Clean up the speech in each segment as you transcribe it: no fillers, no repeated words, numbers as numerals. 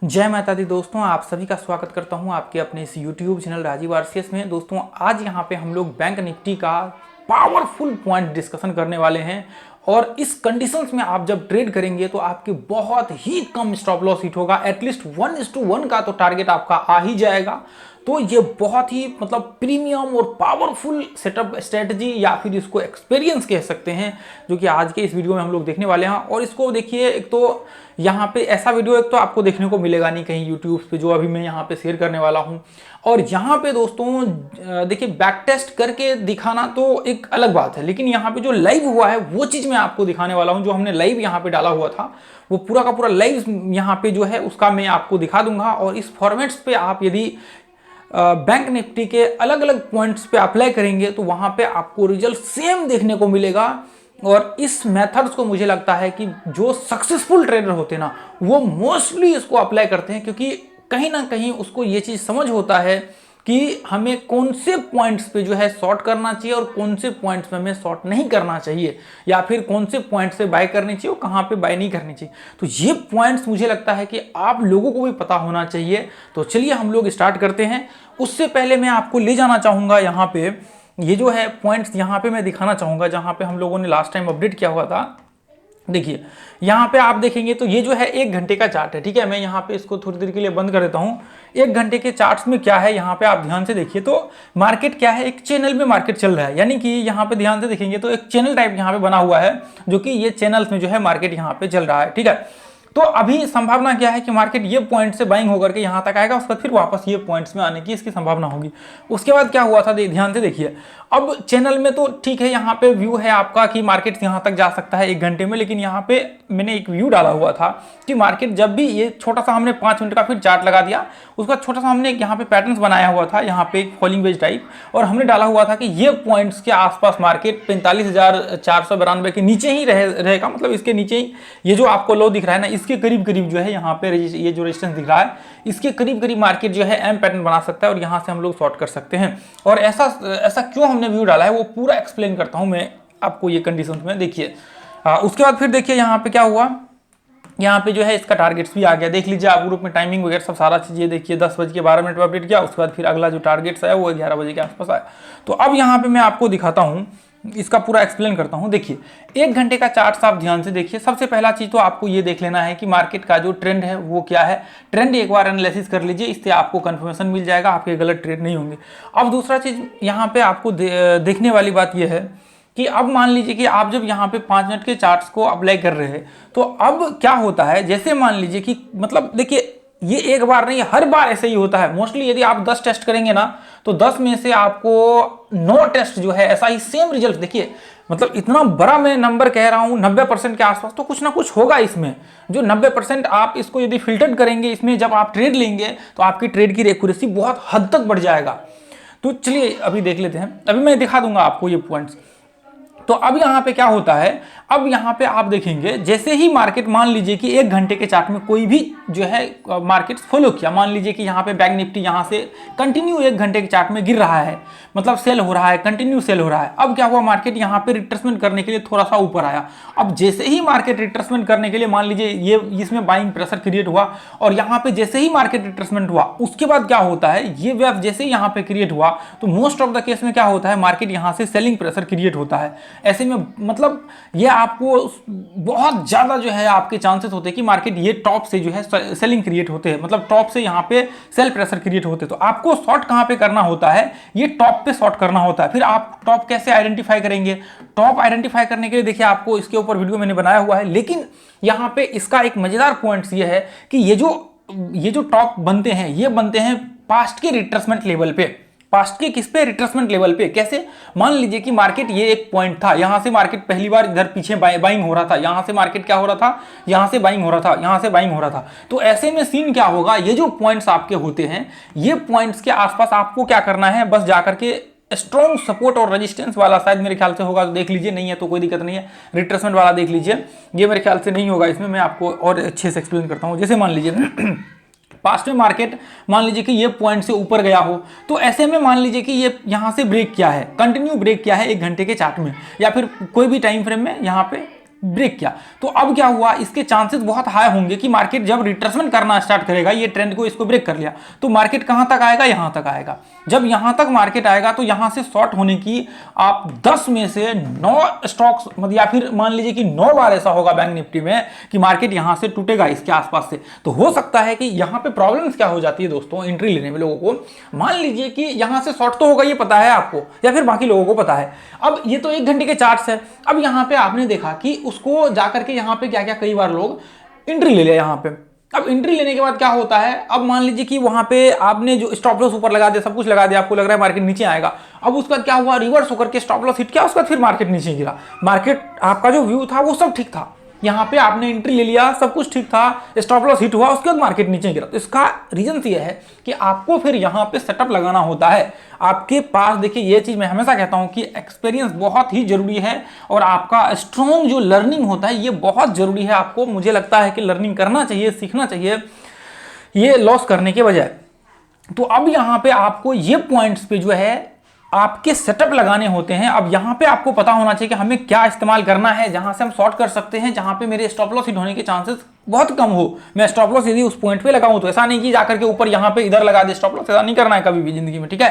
जय माता दी दोस्तों, आप सभी का स्वागत करता हूं आपके अपने इस YouTube चैनल राजीव आरसीएस में। दोस्तों आज यहां पे हम लोग बैंक निफ्टी का पावरफुल पॉइंट डिस्कशन करने वाले हैं और इस कंडीशंस में आप जब ट्रेड करेंगे तो आपके बहुत ही कम स्टॉप लॉस हिट होगा। एटलीस्ट 1:1 का तो टारगेट आपका आ ही जाएगा। तो ये बहुत ही प्रीमियम और पावरफुल सेटअप स्ट्रेटजी या फिर इसको एक्सपीरियंस कह सकते हैं, जो कि आज के इस वीडियो में हम लोग देखने वाले हैं। और इसको देखिए, एक तो यहाँ पे ऐसा वीडियो एक तो आपको देखने को मिलेगा नहीं कहीं यूट्यूब पे, जो अभी मैं यहाँ पे शेयर करने वाला हूँ। और यहाँ पे दोस्तों देखिए, बैक टेस्ट करके दिखाना तो एक अलग बात है, लेकिन यहाँ पे जो लाइव हुआ है वो चीज़ मैं आपको दिखाने वाला हूँ। जो हमने लाइव यहाँ पे डाला हुआ था वो पूरा का पूरा लाइव यहाँ पे जो है उसका मैं आपको दिखा दूंगा। और इस फॉर्मेट्स पे आप यदि बैंक निफ्टी के अलग अलग पॉइंट्स पे अप्लाई करेंगे तो वहां पे आपको रिजल्ट सेम देखने को मिलेगा। और इस मेथड्स को मुझे लगता है कि जो सक्सेसफुल ट्रेडर होते हैं ना, वो मोस्टली इसको अप्लाई करते हैं, क्योंकि कहीं ना कहीं उसको ये चीज़ समझ होता है कि हमें कौन से पॉइंट्स पे जो है शॉर्ट करना चाहिए और कौन से पॉइंट्स पे हमें शॉर्ट नहीं करना चाहिए, या फिर कौन से पॉइंट्स पे बाय करनी चाहिए और कहाँ पे बाय नहीं करनी चाहिए। तो ये पॉइंट्स मुझे लगता है कि आप लोगों को भी पता होना चाहिए। तो चलिए हम लोग स्टार्ट करते हैं। उससे पहले मैं आपको ले जाना चाहूँगा यहाँ पे, ये जो है पॉइंट्स यहाँ पे मैं दिखाना चाहूँगा जहाँ पे हम लोगों ने लास्ट टाइम अपडेट किया हुआ था। देखिए यहाँ पे आप देखेंगे तो ये जो है 1 घंटे का चार्ट है, ठीक है। मैं यहाँ पे इसको थोड़ी देर के लिए बंद कर देता हूँ। 1 घंटे के चार्ट्स में क्या है, यहाँ पे आप ध्यान से देखिए तो मार्केट क्या है, एक चैनल में मार्केट चल रहा है। यानी कि यहाँ पे ध्यान से देखेंगे तो एक चैनल टाइप यहाँ पे बना हुआ है, जो कि ये चैनल्स में जो है मार्केट यहाँ पे चल रहा है, ठीक है। तो अभी संभावना क्या है कि मार्केट ये पॉइंट से बाइंग होकर के यहाँ तक आएगा, उसके बाद फिर वापस ये पॉइंट्स में आने की इसकी संभावना होगी। उसके बाद क्या हुआ था ध्यान से देखिए। अब चैनल में तो ठीक है, यहाँ पे व्यू है आपका कि मार्केट यहाँ तक जा सकता है 1 घंटे में, लेकिन यहाँ पे मैंने एक व्यू डाला हुआ था कि मार्केट जब भी ये छोटा सा हमने 5 मिनट का फिर चार्ट लगा दिया, उसका छोटा सा हमने यहाँ पे पैटर्न्स बनाया हुआ था, यहाँ पे एक फॉलिंग वेज टाइप, और हमने डाला हुआ था कि ये पॉइंट्स के आसपास मार्केट 45,492 के नीचे ही रहेगा। मतलब इसके नीचे ही ये जो आपको लो दिख रहा है ना, इसके करीब करीब जो है यहाँ पे ये जो रेजिस्टेंस दिख रहा है, इसके करीब करीब मार्केट जो है एम पैटर्न बना सकता है और यहाँ से हम लोग शॉर्ट कर सकते हैं। और ऐसा क्यों हमने व्यू डाला है वो पूरा एक्सप्लेन करता हूँ मैं आपको ये कंडीशंस में। देखिए उसके बाद फिर देखिए यहाँ पे क्या हुआ, यहाँ पे जो है इसका टारगेट्स भी आ गया। देख लीजिए आप ग्रुप में टाइमिंग वगैरह सब सारा चीज़ें देखिए। 10:12 पे अपडेट किया, उसके बाद फिर अगला जो टारगेट्स आया वो 11 बजे के आसपास आया। तो अब यहाँ पे मैं आपको दिखाता हूँ, इसका पूरा एक्सप्लेन करता हूं। देखिए 1 घंटे का चार्ट आप ध्यान से देखिए। सबसे पहला चीज तो आपको ये देख लेना है कि मार्केट का जो ट्रेंड है वो क्या है। ट्रेंड एक बार एनालिसिस कर लीजिए, इससे आपको कंफर्मेशन मिल जाएगा, आपके गलत ट्रेड नहीं होंगे। अब दूसरा चीज यहाँ पे आपको देखने वाली बात यह है कि अब मान लीजिए कि आप जब यहाँ पे 5 मिनट के चार्ट्स को अप्लाई कर रहे हैं तो अब क्या होता है, जैसे मान लीजिए कि देखिए ये एक बार नहीं, हर बार ऐसे ही होता है। मोस्टली यदि आप 10 टेस्ट करेंगे ना तो 10 में से आपको 9 टेस्ट जो है ऐसा ही सेम रिजल्ट। देखिए इतना बड़ा मैं नंबर कह रहा हूं 90% के आसपास, तो कुछ ना कुछ होगा इसमें। जो 90% आप इसको यदि फिल्टर करेंगे, इसमें जब आप ट्रेड लेंगे तो आपकी ट्रेड की एक्यूरेसी बहुत हद तक बढ़ जाएगा। तो चलिए अभी देख लेते हैं, अभी मैं दिखा दूंगा आपको ये पॉइंट्स। तो अब यहाँ पे क्या होता है, अब यहाँ पे आप देखेंगे जैसे ही मार्केट मान लीजिए कि 1 घंटे के चार्ट में कोई भी जो है मार्केट फॉलो किया, मान लीजिए कि यहाँ पे बैंक निफ्टी यहाँ से कंटिन्यू 1 घंटे के चार्ट में गिर रहा है, मतलब सेल हो रहा है, कंटिन्यू सेल हो रहा है। अब क्या हुआ, मार्केट यहाँ पे रिट्रेसमेंट करने के लिए थोड़ा सा ऊपर आया। अब जैसे ही मार्केट रिट्रेसमेंट करने के लिए मान लीजिए ये इसमें बाइंग प्रेशर क्रिएट हुआ, और यहाँ पे जैसे ही मार्केट रिट्रेसमेंट हुआ उसके बाद क्या होता है, ये वेव जैसे ही यहाँ पे क्रिएट हुआ तो मोस्ट ऑफ द केस में क्या होता है, मार्केट यहाँ से सेलिंग प्रेशर क्रिएट होता है। ऐसे में ये आपको बहुत ज्यादा जो है आपके चांसेस होते हैं कि मार्केट ये टॉप से जो है सेलिंग क्रिएट होते हैं, मतलब टॉप से यहाँ पे सेल प्रेशर क्रिएट होते हैं। तो आपको शॉर्ट कहाँ पे करना होता है, ये टॉप पे शॉर्ट करना होता है। फिर आप टॉप कैसे आइडेंटिफाई करेंगे, टॉप आइडेंटिफाई करने के लिए देखिए आपको इसके ऊपर वीडियो मैंने बनाया हुआ है। लेकिन यहाँ पे इसका एक मजेदार पॉइंट ये है कि ये जो टॉप बनते हैं ये बनते हैं पास्ट के रिट्रेसमेंट लेवल पे। पास्ट के किस पे, रिट्रेसमेंट लेवल पे। कैसे, मान लीजिए कि मार्केट ये एक पॉइंट था, यहां से मार्केट पहली बार इधर पीछे बाइंग हो रहा था, यहां से मार्केट क्या हो रहा था, यहां से बाइंग हो रहा था, यहां से बाइंग हो रहा था। तो ऐसे में सीन क्या होगा, ये जो पॉइंट्स आपके होते हैं, ये पॉइंट्स के आसपास आपको क्या करना है, बस जाकर के स्ट्रॉन्ग सपोर्ट और रेजिस्टेंस वाला शायद मेरे ख्याल से होगा, तो देख लीजिए, नहीं है तो कोई दिक्कत नहीं है। रिट्रेसमेंट वाला देख लीजिए, ये मेरे ख्याल से नहीं होगा इसमें, मैं आपको और अच्छे से एक्सप्लेन करता हूँ। जैसे मान लीजिए पास्ट में मार्केट मान लीजिए कि ये पॉइंट से ऊपर गया हो, तो ऐसे में मान लीजिए कि ये यहाँ से ब्रेक किया है, कंटिन्यू ब्रेक किया है 1 घंटे के चार्ट में, या फिर कोई भी टाइम फ्रेम में यहाँ पे ब्रेक किया। तो अब क्या हुआ, इसके चांसेस बहुत हाई होंगे कि मार्केट जब रिट्रेसमेंट करना स्टार्ट करेगा, ये ट्रेंड को इसको ब्रेक कर लिया, तो मार्केट कहां तक आएगा, यहां तक आएगा। जब यहां तक मार्केट आएगा तो यहां से शॉर्ट होने की आप 10 में से 9 स्टॉक्स, मतलब या फिर मान लीजिए कि 9 बार ऐसा होगा बैंक निफ्टी में कि मार्केट यहां से टूटेगा इसके आसपास से। तो हो सकता है कि यहां पे प्रॉब्लम्स क्या हो जाती है दोस्तों एंट्री लेने में लोगों को। मान लीजिए कि यहां से शॉर्ट तो होगा, ये पता है आपको या फिर बाकी लोगों को पता है। अब ये तो 1 घंटे के चार्ट्स है। अब यहां पे आपने देखा कि उसको जाकर के यहां पे क्या क्या कई बार लोग एंट्री ले लिया यहां पे। अब एंट्री लेने के बाद क्या होता है, अब मान लीजिए कि वहां पे आपने जो स्टॉप लॉस ऊपर लगा दिया, सब कुछ लगा दिया, आपको लग रहा है मार्केट नीचे आएगा। अब उसके बाद क्या हुआ, रिवर्स होकर के स्टॉप लॉस हिट किया, उसके बाद फिर मार्केट नीचे गिरा। मार्केट आपका जो व्यू था वो सब ठीक था, यहां पे आपने एंट्री ले लिया, सब कुछ ठीक था, स्टॉप लॉस हिट हुआ, उसके बाद मार्केट नीचे गिरा। तो इसका रीजन ये है कि आपको फिर यहां पे सेटअप लगाना होता है। आपके पास देखिए, ये चीज मैं हमेशा कहता हूं कि एक्सपीरियंस बहुत ही जरूरी है और आपका स्ट्रॉन्ग जो लर्निंग होता है ये बहुत जरूरी है। आपको, मुझे लगता है कि लर्निंग करना चाहिए, सीखना चाहिए ये लॉस करने के बजाय। तो अब यहां पे आपको ये पॉइंट्स पे जो है आपके सेटअप लगाने होते हैं। अब यहां पे आपको पता होना चाहिए कि हमें क्या इस्तेमाल करना है, जहां से हम शॉर्ट कर सकते हैं, जहां पे मेरे स्टॉप लॉस हिट होने के चांसेस बहुत कम हो। मैं स्टॉप लॉस यदि उस पॉइंट पे लगाऊं, तो ऐसा नहीं कि जाकर के ऊपर यहां पे इधर लगा दे स्टॉप लॉस, ऐसा नहीं करना है कभी भी जिंदगी में, ठीक है।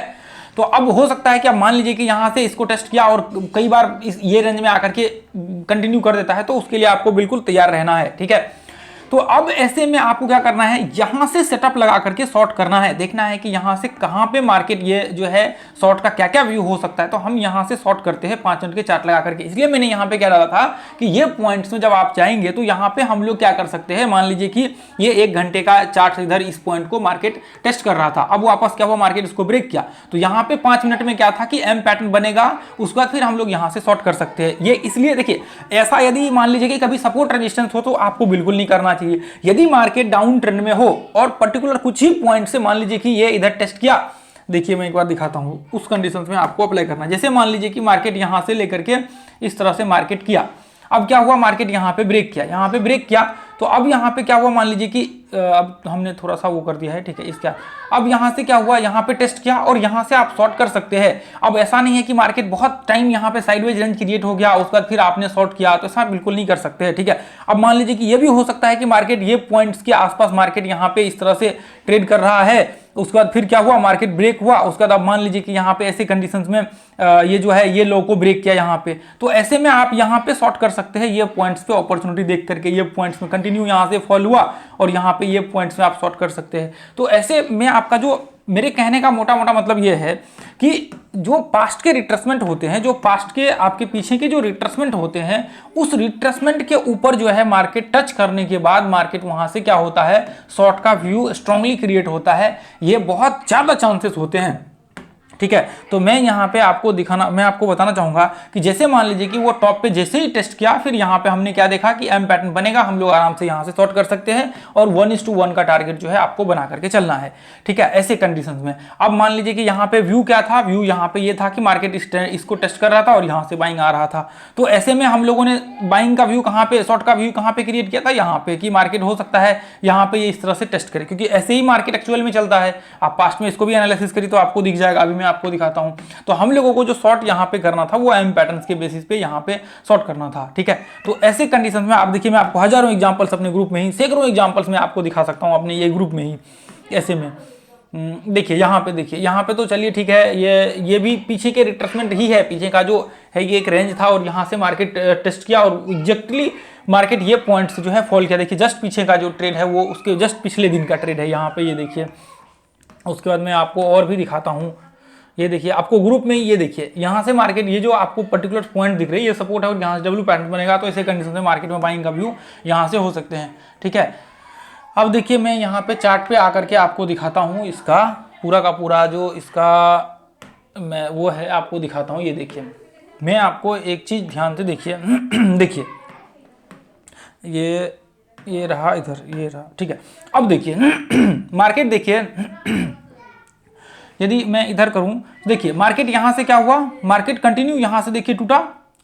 तो अब हो सकता है कि आप मान लीजिए कि यहां से इसको टेस्ट किया और कई बार ये रेंज में आकर के कंटिन्यू कर देता है, तो उसके लिए आपको बिल्कुल तैयार रहना है, ठीक है। तो अब ऐसे में आपको क्या करना है, यहां से सेटअप लगा करके शॉर्ट करना है, देखना है कि यहां से कहां पे मार्केट ये जो है शॉर्ट का क्या क्या व्यू हो सकता है। तो हम यहां से शॉर्ट करते हैं 5 मिनट के चार्ट लगा करके। इसलिए मैंने यहां पे क्या डाला था कि ये पॉइंट्स में जब आप जाएंगे तो यहां पे हम लोग क्या कर सकते हैं, मान लीजिए कि ये 1 घंटे का चार्ट इधर इस पॉइंट को मार्केट टेस्ट कर रहा था, अब वापस क्या हुआ, मार्केट इसको ब्रेक किया। तो यहां पे 5 मिनट में क्या था कि एम पैटर्न बनेगा, उसके बाद फिर हम लोग यहां से शॉर्ट कर सकते हैं। ये इसलिए देखिए, ऐसा यदि मान लीजिए कि कभी सपोर्ट रेजिस्टेंस हो तो आपको बिल्कुल नहीं करना चाहिए। यदि मार्केट डाउन ट्रेंड में हो और पर्टिकुलर कुछ ही पॉइंट से मान लीजिए कि ये इधर टेस्ट किया, देखिए मैं एक बार दिखाता हूं, उस कंडीशंस में आपको अप्लाई करना है। जैसे मान लीजिए कि मार्केट यहां से लेकर के इस तरह से मार्केट किया, अब क्या हुआ, मार्केट यहां पे ब्रेक किया, यहां पे ब्रेक किया, तो अब यहां पे क्या हुआ, मान लीजिए कि अब हमने थोड़ा सा वो कर दिया है, ठीक है, इसका अब यहां से क्या हुआ, यहां पे टेस्ट किया और यहां से आप शॉर्ट कर सकते हैं। अब ऐसा नहीं है कि मार्केट बहुत टाइम यहां पे साइडवेज रेंज क्रिएट हो गया उसके बाद फिर आपने शॉर्ट किया, तो ऐसा बिल्कुल नहीं कर सकते हैं, ठीक है। अब मान लीजिए कि ये भी हो सकता है कि मार्केट ये पॉइंट्स के आसपास मार्केट यहां पे इस तरह से ट्रेड कर रहा है, उसके बाद फिर क्या हुआ, मार्केट ब्रेक हुआ, उसके बाद अब मान लीजिए कि यहाँ पे ऐसे कंडीशंस में ये जो है ये लो को ब्रेक किया यहाँ पे, तो ऐसे में आप यहाँ पे शॉर्ट कर सकते हैं। ये पॉइंट्स पे अपॉर्चुनिटी देख करके ये पॉइंट्स में कंटिन्यू यहाँ से फॉल हुआ और यहाँ पे ये पॉइंट्स में आप शॉर्ट कर सकते हैं। तो ऐसे में आपका जो, मेरे कहने का मोटा मोटा मतलब ये है कि जो पास्ट के रिट्रेसमेंट होते हैं, जो पास्ट के आपके पीछे के जो रिट्रेसमेंट होते हैं, उस रिट्रेसमेंट के ऊपर जो है मार्केट टच करने के बाद मार्केट वहां से क्या होता है, शॉर्ट का व्यू स्ट्रांगली क्रिएट होता है। ये बहुत ज्यादा चांसेस होते हैं, ठीक है। तो मैं यहाँ पे आपको दिखाना, मैं आपको बताना चाहूंगा कि जैसे मान लीजिए कि वो टॉप पे जैसे ही टेस्ट किया, फिर यहाँ पे हमने क्या देखा कि एम पैटर्न बनेगा, हम लोग आराम से यहाँ से शॉर्ट कर सकते हैं और 1:1 का टारगेट जो है आपको बना करके चलना है, ठीक है, ऐसे कंडीशंस में। अब मान लीजिए कि यहाँ पे व्यू क्या था, व्यू यहाँ पे ये था कि मार्केट इसको टेस्ट कर रहा था और यहाँ से बाइंग आ रहा था। तो ऐसे में हम लोगों ने बाइंग का व्यू कहाँ पे, शॉर्ट का व्यू कहाँ पे क्रिएट किया था, यहाँ पे, कि मार्केट हो सकता है यहाँ पे ये इस तरह से टेस्ट करे, क्योंकि ऐसे ही मार्केट एक्चुअल में चलता है। आप पास्ट में इसको भी एनालिसिस करिए तो आपको दिख जाएगा, अभी मैं आपको दिखाता हूं। तो हम लोगों को जो शॉर्ट यहां पे करना था वो एम पैटर्न्स के बेसिस पे यहां पे शॉर्ट करना था, ठीक है। तो ऐसे कंडीशन में आप देखिए, मैं आपको हजारों एग्जांपल्स अपने ग्रुप में ही, सैकड़ों एग्जांपल्स में आपको दिखा सकता हूं अपने ये ग्रुप में ही। ऐसे में देखिए यहाँ पे, देखिए यहाँ पे, तो चलिए ठीक है, ये भी पीछे के रिट्रेसमेंट ही है, पीछे का जो है ये एक रेंज था और यहाँ से मार्केट टेस्ट किया और एग्जैक्टली मार्केट ये पॉइंट्स जो है फॉल किया। देखिए जस्ट पीछे का जो ट्रेड है वो उसके जस्ट पिछले दिन का ट्रेड है यहाँ पे, ये देखिए। उसके बाद मैं आपको और भी दिखाता हूँ, ये देखिए आपको ग्रुप में ही, ये देखिए यहाँ से मार्केट, ये जो आपको पर्टिकुलर पॉइंट दिख रही है ये सपोर्ट है और यहाँ से डब्ल्यू पैटर्न बनेगा, तो ऐसे कंडीशन में मार्केट में बाइंग का व्यू यहाँ से हो सकते हैं, ठीक है। अब देखिए मैं यहाँ पे चार्ट पे आकर के आपको दिखाता हूँ इसका पूरा का पूरा जो इसका मैं वो है आपको दिखाता हूँ। ये देखिए, मैं आपको एक चीज़ ध्यान से देखिए देखिए ये रहा इधर, ये रहा, ठीक है। अब देखिए मार्केट, देखिए यदि मैं इधर करूं, देखिए मार्केट यहां से क्या हुआ, मार्केट कंटिन्यू यहां से देखिए टूटा,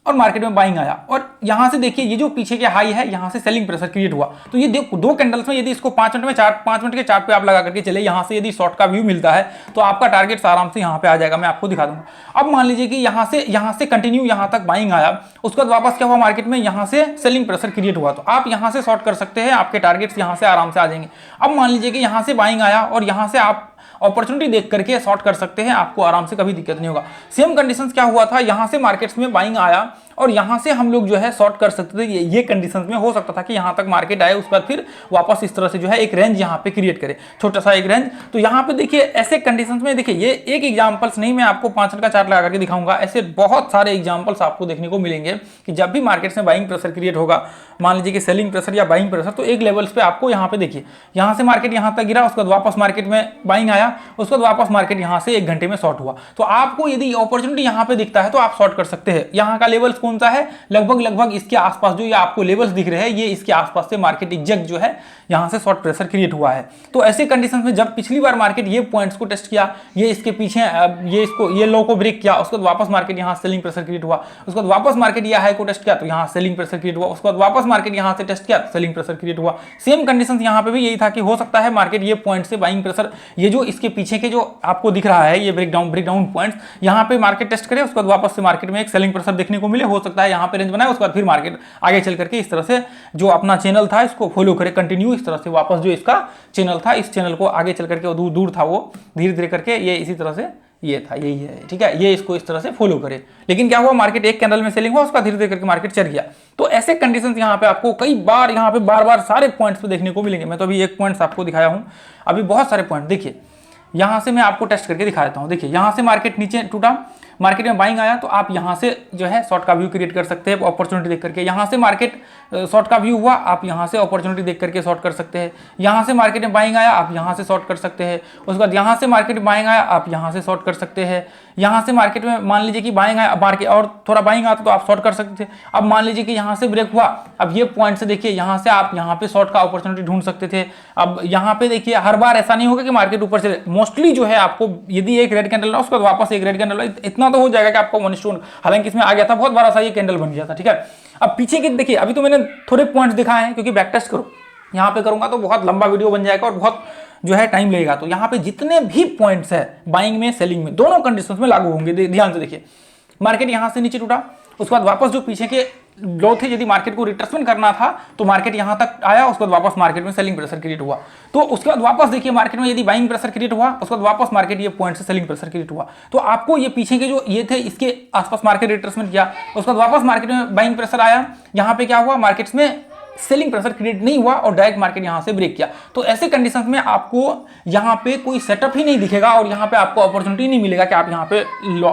और मार्केट में बाइंग आया, और यहां से देखिए ये जो पीछे के हाई है यहां से सेलिंग प्रेशर क्रिएट हुआ। तो ये देखो दो कैंडल्स में यदि इसको 5 मिनट के चार्ट पे आप लगा करके चले, यहां से यदि शॉर्ट का व्यू मिलता है तो आपका टारगेट आराम से यहां पे आ जाएगा। मैं आपको दिखा दूंगा। अब मान लीजिए कि यहां से कंटिन्यू यहां तक बाइंग आया, उसके बाद वापस क्या हुआ, मार्केट में यहां से सेलिंग प्रेशर क्रिएट हुआ, तो आप यहां से शॉर्ट कर सकते हैं, आपके टारगेट्स यहां से आराम से आ जाएंगे। अब मान लीजिए कि यहां से बाइंग आया और यहां से आप अपॉर्चुनिटी देख करके शॉर्ट कर सकते हैं, आपको आराम से कभी दिक्कत नहीं होगा। सेम कंडीशंस क्या हुआ था, यहां से मार्केट्स में बाइंग आया और यहां से हम लोग जो है शॉर्ट कर सकते थे। ये कंडीशंस में हो सकता था कि यहां तक मार्केट आए, उसके बाद फिर वापस इस तरह से जो है एक रेंज यहां पे क्रिएट करे, छोटा सा एक रेंज। तो यहां पे देखिए ऐसे कंडीशंस में देखिए, ये एक एग्जांपल्स नहीं, मैं आपको 5 मिनट का चार्ट लगा करके दिखाऊंगा। ऐसे बहुत सारे एग्जांपल्स आपको देखने को मिलेंगे कि जब भी मार्केट में बाइंग प्रेशर क्रिएट होगा, मान लीजिए कि सेलिंग प्रेशर या बाइंग प्रेशर, तो एक लेवल्स पे आपको यहां पे देखिए, यहां से मार्केट यहां तक गिरा, उसके बाद वापस मार्केट में बाइंग आया, उसके बाद वापस मार्केट यहां से 1 घंटे में शॉर्ट हुआ। तो आपको यदि अपॉर्चुनिटी यहां पे दिखता है तो आप शॉर्ट कर सकते हैं। यहां का लेवल्स कौन सा है, लगभग इसके आसपास जो ये आपको लेवल्स दिख रहे हैं, ये इसके आसपास से मार्केट एग्जैक्ट जो है यहां से शॉर्ट प्रेशर क्रिएट हुआ है। तो ऐसे कंडीशंस में जब पिछली बार मार्केट ये पॉइंट्स को टेस्ट किया, ये इसके पीछे ये लो को ब्रेक किया, उसके बाद वापस मार्केट यहां सेलिंग प्रेशर क्रिएट हुआ, उसके बाद वापस मार्केट ये हाई को टेस्ट किया तो यहां सेलिंग प्रेशर क्रिएट हुआ, उसके बाद वापस मार्केट यहां से टेस्ट किया तो सेलिंग प्रेशर क्रिएट हुआ। सेम कंडीशंस यहां पे भी यही था कि हो सकता है मार्केट ये पॉइंट से बाइंग प्रेशर, ये जो इसके पीछे के जो आपको दिख रहा है ये ब्रेकडाउन पॉइंट्स, यहां पे मार्केट टेस्ट करे, उसके बाद वापस से मार्केट में एक सेलिंग प्रेशर देखने को मिले, हो सकता है यहां पे रेंज बनाए, उसके बाद फिर मार्केट आगे चल करके इस तरह से जो अपना चैनल था इसको फॉलो करे कंटिन्यू, इस तरह से वापस जो इसका चैनल था, इस चैनल को आगे चल करके दूर था वो धीरे धीरे करके ये इसी तरह से ये था, यही है, ठीक है, ये इसको इस तरह से फॉलो करे। लेकिन क्या हुआ, मार्केट एक कैंडल में सेलिंग हुआ, उसका धीरे धीरे करके मार्केट चढ़ गया। तो ऐसे कंडीशंस यहाँ पे आपको कई बार यहाँ पे बार सारे पॉइंट्स पे देखने को मिलेंगे। मैं तो अभी एक पॉइंट्स आपको दिखाया हूँ, अभी बहुत सारे पॉइंट देखिए, यहां से मैं आपको टेस्ट करके दिखा देता हूं। देखिए यहां से मार्केट नीचे टूटा, मार्केट में बाइंग आया, तो आप यहां से जो है शॉर्ट का व्यू क्रिएट कर सकते हैं अपॉर्चुनिटी देख करके। यहां से मार्केट शॉर्ट का व्यू हुआ, आप यहां से अपॉर्चुनिटी देख करके शॉर्ट कर सकते हैं। यहां से मार्केट में बाइंग आया, आप यहां से शॉर्ट कर सकते हैं। उसके बाद यहां से मार्केट में बाइंग आया, आप यहां से शॉर्ट कर सकते हैं। यहां से मार्केट में मान लीजिए कि बाइंग आया, मार्केट और थोड़ा बाइंग आता तो आप शॉर्ट कर सकते थे। अब मान लीजिए कि यहां से ब्रेक हुआ, अब ये पॉइंट से देखिए यहां से आप यहां पे शॉर्ट का अपॉर्चुनिटी ढूंढ सकते थे। अब यहां पे देखिए हर बार ऐसा नहीं होगा कि मार्केट ऊपर चले, मोस्टली जो है आपको यदि एक रेड कैंडल ना उसके बाद वापस एक रेड कैंडल, इतना तो हो जाएगा कि आपको 1:1, हालांकि इसमें आ गया था बहुत बड़ा सा ये कैंडल बन गया था, ठीक है। अब पीछे के देखिए, अभी तो मैंने थोड़े पॉइंट्स दिखाए हैं क्योंकि बैक टेस्ट करो, यहाँ पे करूंगा तो बहुत लंबा वीडियो बन जाएगा और बहुत जो है टाइम लगेगा। तो यहाँ पे जितने भी पॉइंट्स है बाइंग में सेलिंग में दोनों कंडीशंस में लागू होंगे। ध्यान से देखिए, मार्केट यहाँ से नीचे टूटा, उसके बाद वापस जो पीछे के लो थे, यदि मार्केट को रिट्रेसमेंट करना था तो मार्केट यहां तक आया, उसके बाद वापस मार्केट में सेलिंग प्रेशर क्रिएट हुआ। तो उसके बाद वापस देखिए मार्केट में यदि बाइंग प्रेशर क्रिएट हुआ, उसके बाद वापस मार्केट ये पॉइंट से सेलिंग प्रेशर क्रिएट हुआ। तो आपको ये पीछे के जो ये थे इसके आसपास मार्केट रिट्रेसमेंट किया, उसके बाद वापस मार्केट में बाइंग प्रेशर आया, यहां पे क्या हुआ, मार्केट्स में सेलिंग प्रेशर क्रिएट नहीं हुआ और डायरेक्ट मार्केट यहां से ब्रेक किया। तो ऐसे कंडीशंस में आपको यहां पे कोई सेटअप ही नहीं दिखेगा और यहां पे आपको अपॉर्चुनिटी नहीं मिलेगा कि आप यहां पे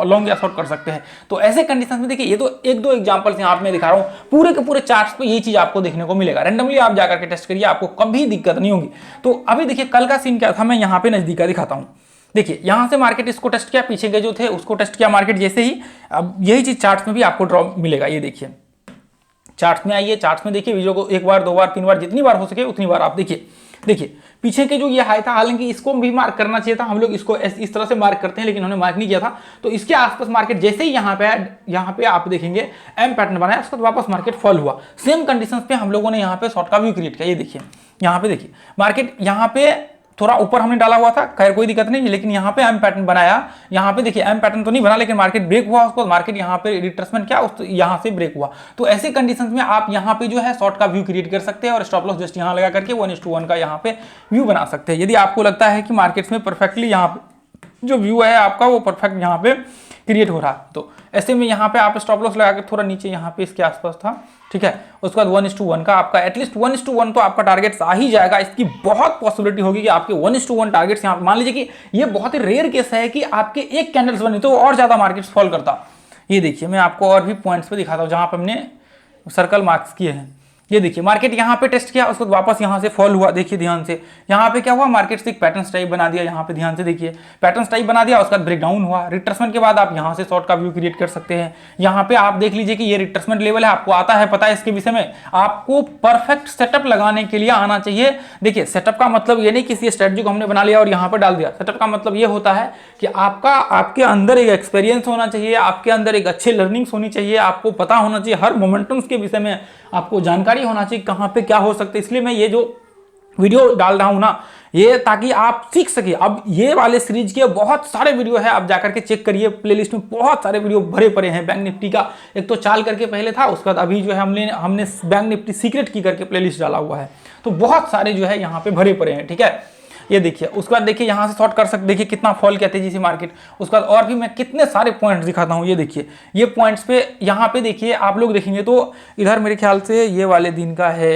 लॉन्ग या शॉर्ट कर सकते हैं। तो ऐसे कंडीशंस में देखिए, ये तो एक दो एग्जांपल्स यहां पे मैं दिखा रहा हूं, पूरे के पूरे चार्ट्स पे यही चीज आपको देखने को मिलेगा। रैंडमली आप जाकर के टेस्ट करिए, आपको कभी दिक्कत नहीं होगी। तो अभी देखिए कल का सीन क्या था, मैं यहां पे नजदीक का दिखाता हूं। देखिए यहां से मार्केट इसको टेस्ट किया, पीछे के जो थे उसको टेस्ट किया मार्केट, जैसे ही अब यही चीज चार्ट्स में भी आपको ड्रॉप मिलेगा। ये देखिए चार्ट्स में आइए, चार्ट्स में देखिए, वीडियो को एक बार, दो बार, तीन बार, जितनी बार हो सके उतनी बार आप देखिए। देखिए पीछे के जो ये हाई था, हालांकि इसको भी मार्क करना चाहिए था, हम लोग इसको इस तरह से मार्क करते हैं लेकिन उन्होंने मार्क नहीं किया था। तो इसके आसपास मार्केट जैसे ही यहाँ पे आप देखेंगे एम पैटर्न बनाया, उसके बाद वापस मार्केट फॉल हुआ। सेम कंडीशंस पे हम लोगों ने यहाँ पे शॉर्ट का व्यू क्रिएट किया। ये देखिए यहाँ पे देखिए मार्केट यहाँ पे थोड़ा ऊपर हमने डाला हुआ था, खैर कोई दिक्कत नहीं, लेकिन यहाँ पे एम पैटर्न बनाया। यहाँ पे देखिए एम पैटर्न तो नहीं बना, लेकिन मार्केट ब्रेक हुआ, उसको मार्केट यहाँ पे रिट्रेसमेंट क्या यहाँ से ब्रेक हुआ। तो ऐसे कंडीशंस में आप यहाँ पे जो है शॉर्ट का व्यू क्रिएट कर सकते हैं और स्टॉप लॉस जस्ट यहाँ लगा करके 1:1 का यहाँ पे व्यू बना सकते हैं। यदि आपको लगता है कि मार्केट्स में परफेक्टली यहाँ पे जो व्यू है आपका वो परफेक्ट यहाँ पे क्रिएट हो रहा, तो ऐसे में यहाँ पे आप स्टॉप लॉस लगा के थोड़ा नीचे यहाँ पे इसके आसपास था, ठीक है। उसके बाद 1:1 का आपका एटलीस्ट 1:1 तो आपका टारगेट आ ही जाएगा। इसकी बहुत पॉसिबिलिटी होगी कि आपके 1:1 टारगेट्स यहाँ, मान लीजिए कि ये बहुत ही रेयर केस है कि आपके एक कैंडल्स बने तो और ज्यादा मार्केट फॉल करता। ये देखिए मैं आपको और भी पॉइंट्स पे दिखाता हूँ जहां पर हमने सर्कल मार्क्स किए हैं। ये देखिए मार्केट यहाँ पे टेस्ट किया, उसको वापस यहाँ से फॉल हुआ, देखिए ध्यान से यहाँ पे क्या हुआ, मार्केट से एक पैटर्न टाइप बना दिया, यहाँ पे ध्यान से देखिए पैटर्न टाइप बना दिया, उसका ब्रेकडाउन हुआ, रिट्रेसमेंट के बाद आप यहाँ से शॉर्ट का व्यू क्रिएट कर सकते हैं। यहाँ पे आप देख लीजिए कि ये रिट्रेसमेंट लेवल है, आपको आता है पता है इसके विषय में। आपको परफेक्ट सेटअप लगाने के लिए आना चाहिए। देखिए सेटअप का मतलब ये नहीं किसी स्ट्रेटजी को हमने बना लिया और यहाँ पर डाल दिया। सेटअप का मतलब ये होता है कि आपके अंदर एक एक्सपीरियंस होना चाहिए, आपके अंदर एक अच्छे लर्निंग्स होनी चाहिए, आपको पता होना चाहिए हर मोमेंटम्स के विषय में, आपको जानकारी होना चाहिए कहाँ पे क्या हो सकता है। इसलिए मैं ये जो वीडियो डाल रहा हूं ना, ये ताकि आप सीख सके। अब ये वाले सीरीज के बहुत सारे वीडियो है, आप जाकर के चेक करिए, प्लेलिस्ट में बहुत सारे वीडियो भरे पड़े हैं बैंक निफ्टी का। एक तो चाल करके पहले था, उसके बाद अभी जो है हमने बैंक निफ्टी सीक्रेट की करके प्लेलिस्ट डाला हुआ है, तो बहुत सारे जो है यहाँ पे भरे पड़े हैं, ठीक है। ये देखिए उसके बाद देखिए यहाँ से शॉर्ट कर सकते, देखिए कितना फॉल किया तेजी से मार्केट। उसके बाद और भी मैं कितने सारे पॉइंट्स दिखाता हूँ। ये देखिए ये पॉइंट्स पे यहाँ पे देखिए आप लोग देखेंगे तो इधर मेरे ख्याल से ये वाले दिन का है,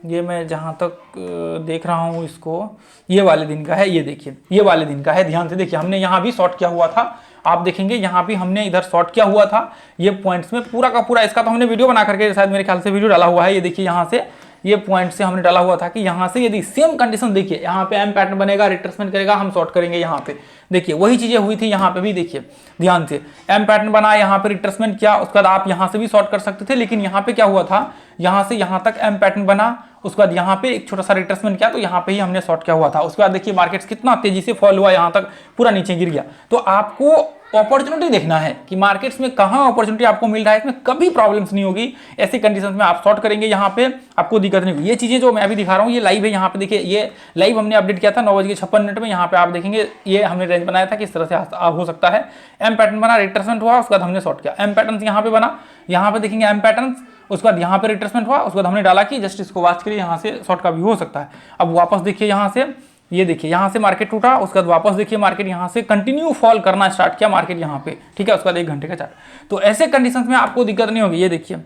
ये मैं जहाँ तक देख रहा हूँ इसको, ये वाले दिन का है, ये देखिए ये वाले दिन का है, ध्यान से देखिए हमने यहाँ भी शॉर्ट किया हुआ था, आप देखेंगे यहाँ भी हमने इधर शॉर्ट किया हुआ था। ये पॉइंट्स में पूरा का पूरा, इसका तो हमने वीडियो बना करके शायद मेरे ख्याल से वीडियो डाला हुआ है। ये देखिए यहाँ से ये पॉइंट से हमने डाला हुआ था कि यहाँ से यदि सेम कंडीशन देखिए, यहाँ पे एम पैटर्न बनेगा, रिट्रेसमेंट करेगा, हम शॉर्ट करेंगे। यहाँ पे देखिए वही चीजें हुई थी, यहाँ पे भी देखिए ध्यान से एम पैटर्न बना, यहाँ पे रिट्रेसमेंट किया, उसके बाद आप यहाँ से भी शॉर्ट कर सकते थे, लेकिन यहाँ पे क्या हुआ था, यहाँ से यहाँ तक एम पैटर्न बना, उसके बाद यहाँ पे एक छोटा सा रिट्रेसमेंट किया, तो यहाँ पे ही हमने शॉर्ट किया हुआ था। उसके बाद देखिए मार्केट्स कितना तेजी से फॉल हुआ, यहाँ तक पूरा नीचे गिर गया। तो आपको अपॉर्चुनिटी देखना है कि मार्केट्स में कहाँ अपॉर्चुनिटी आपको मिल रहा है, इसमें कभी प्रॉब्लम्स नहीं होगी। ऐसी कंडीशंस में आप शॉर्ट करेंगे, यहाँ पे आपको दिक्कत नहीं होगी। ये चीजें जो मैं अभी दिखा रहा हूँ ये लाइव है, यहाँ पे देखिए ये लाइव हमने अपडेट किया था 9:56 में। यहाँ पे आप देखेंगे ये हमने रेंज बनाया था किस तरह से हो सकता है। एम पैटर्न बना, रिट्रेसमेंट हुआ, उसके बाद हमने शॉर्ट किया। एम पैटर्न यहाँ पे बना, यहाँ पे देखेंगे एम पैटर्न, उसके बाद यहाँ पे रिट्रेसमेंट हुआ, उसके बाद हमने डाला कि जस्ट इसको वॉच करिए, यहाँ से शॉर्ट का भी हो सकता है। अब वापस देखिए यहाँ से, ये देखिए यहाँ से मार्केट टूटा, उसके बाद वापस देखिए मार्केट यहाँ से कंटिन्यू फॉल करना स्टार्ट किया मार्केट यहाँ पे, ठीक है। उसके बाद 1 घंटे का चार्ट, तो ऐसे कंडीशंस में आपको दिक्कत नहीं होगी। ये देखिए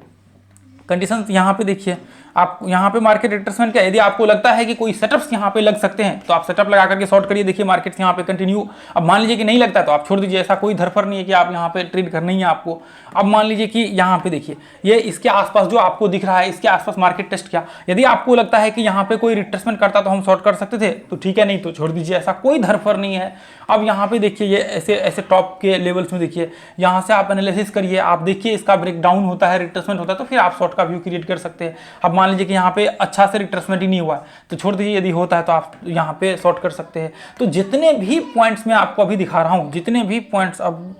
कंडीशंस यहाँ पे देखिए, आप यहाँ पे मार्केट रिट्रेसमेंट का, यदि आपको लगता है कि कोई सेटअप्स यहाँ पे लग सकते हैं तो आप सेटअप लगा करके शॉर्ट करिए। देखिए मार्केट्स यहाँ पे कंटिन्यू, अब मान लीजिए कि नहीं लगता तो आप छोड़ दीजिए, ऐसा कोई धरफर नहीं है कि आप यहाँ पे ट्रेड करना ही है आपको। अब मान लीजिए कि यहाँ पे देखिए ये इसके आसपास जो आपको दिख रहा है, इसके आसपास मार्केट टेस्ट किया, यदि आपको लगता है कि यहाँ पे कोई रिट्रेसमेंट करता तो हम शॉर्ट कर सकते थे तो ठीक है, नहीं तो छोड़ दीजिए, ऐसा कोई धरफर नहीं है। अब यहाँ पे देखिए ये ऐसे ऐसे टॉप के लेवल्स में देखिए, यहाँ से आप एनालिसिस करिए, आप देखिए इसका ब्रेकडाउन होता है, रिट्रेसमेंट होता है, तो फिर आप शॉर्ट का व्यू क्रिएट कर सकते हैं। अब मान लीजिए कि यहाँ पे अच्छा से रिट्रेसमेंट ही नहीं हुआ तो छोड़ दीजिए, यदि होता है तो आप यहाँ पे शॉर्ट कर सकते हैं। तो जितने भी पॉइंट्स मैं आपको अभी दिखा रहा हूँ, जितने भी पॉइंट्स, अब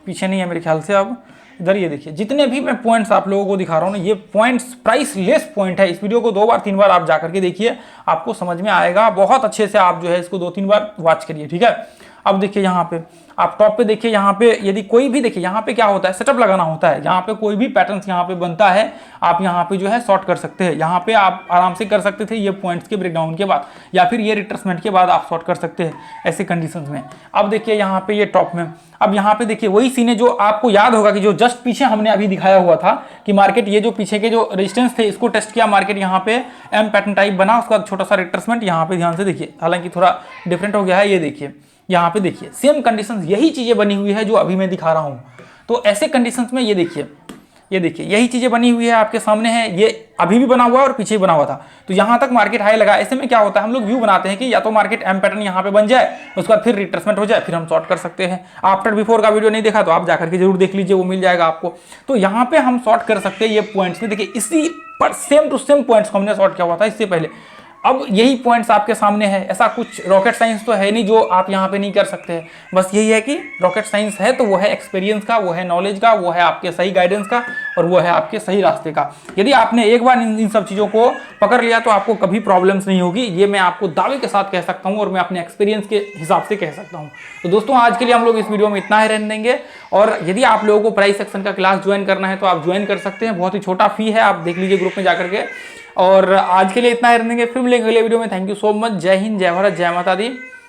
पीछे नहीं है मेरे ख्याल से, अब इधर ये देखिए जितने भी मैं पॉइंट्स आप लोगों को दिखा रहा हूँ ना, ये पॉइंट्स प्राइसलेस पॉइंट है। इस वीडियो को 2 बार 3 बार आप जाकर के देखिए, आपको समझ में आएगा बहुत अच्छे से। आप जो है इसको 2-3 बार वॉच करिए, ठीक है। अब देखिए यहाँ पे आप टॉप पे देखिए, यहाँ पे यदि कोई भी देखिए, यहाँ पे क्या होता है, सेटअप लगाना होता है। यहाँ पे कोई भी पैटर्न्स यहाँ पे बनता है, आप यहाँ पे जो है शॉर्ट कर सकते हैं। यहाँ पे आप आराम से कर सकते थे ये पॉइंट्स के ब्रेकडाउन के बाद, या फिर ये रिट्रेसमेंट के बाद आप शॉर्ट कर सकते हैं ऐसे कंडीशंस में। अब देखिए यहाँ पे ये टॉप में, अब यहाँ पे देखिए वही सीन है जो आपको याद होगा कि जो जस्ट पीछे हमने अभी दिखाया हुआ था कि मार्केट ये जो पीछे के जो रेजिस्टेंस थे इसको टेस्ट किया, मार्केट यहाँ पे एम पैटर्न टाइप बना, उसका छोटा सा रिट्रेसमेंट यहाँ पे ध्यान से देखिए, हालांकि थोड़ा डिफरेंट हो गया है। ये देखिए यहाँ पे देखिए सेम कंडीशंस, यही चीजें बनी हुई है जो अभी मैं दिखा रहा हूं। तो ऐसे कंडीशंस में ये देखिए यही चीजें बनी हुई है आपके सामने है, ये अभी भी बना हुआ है और पीछे भी बना हुआ था। तो यहां तक मार्केट हाई लगा, ऐसे में क्या होता है, हम लोग व्यू बनाते हैं कि या तो मार्केट एम पैटर्न यहां पे बन जाए, उसके बाद फिर रिट्रेसमेंट हो जाए, फिर हम शॉर्ट कर सकते हैं। आफ्टर बिफोर का वीडियो नहीं देखा तो आप जाकर के जरूर देख लीजिए, वो मिल जाएगा आपको। तो यहाँ पे हम शॉर्ट कर सकते हैं ये पॉइंट्स में, देखिए इसी पर सेम टू सेम पॉइंट्स को हमने शॉर्ट किया हुआ था इससे पहले। अब यही पॉइंट्स आपके सामने है, ऐसा कुछ रॉकेट साइंस तो है नहीं जो आप यहाँ पे नहीं कर सकते हैं। बस यही है कि रॉकेट साइंस है तो वो है एक्सपीरियंस का, वो है नॉलेज का, वो है आपके सही गाइडेंस का, और वो है आपके सही रास्ते का। यदि आपने एक बार इन सब चीज़ों को पकड़ लिया तो आपको कभी प्रॉब्लम्स नहीं होगी, ये मैं आपको दावे के साथ कह सकता हूँ और मैं अपने एक्सपीरियंस के हिसाब से कह सकता हूँ। तो दोस्तों आज के लिए हम लोग इस वीडियो में इतना ही रहने देंगे, और यदि आप लोगों को प्राइस सेक्शन का क्लास ज्वाइन करना है तो आप ज्वाइन कर सकते हैं, बहुत ही छोटा फी है, आप देख लीजिए ग्रुप में जाकर के। और आज के लिए इतना ही रहने देंगे, फिर मिलेंगे अगले वीडियो में। थैंक यू सो मच, जय हिंद, जय भारत, जय माता दी।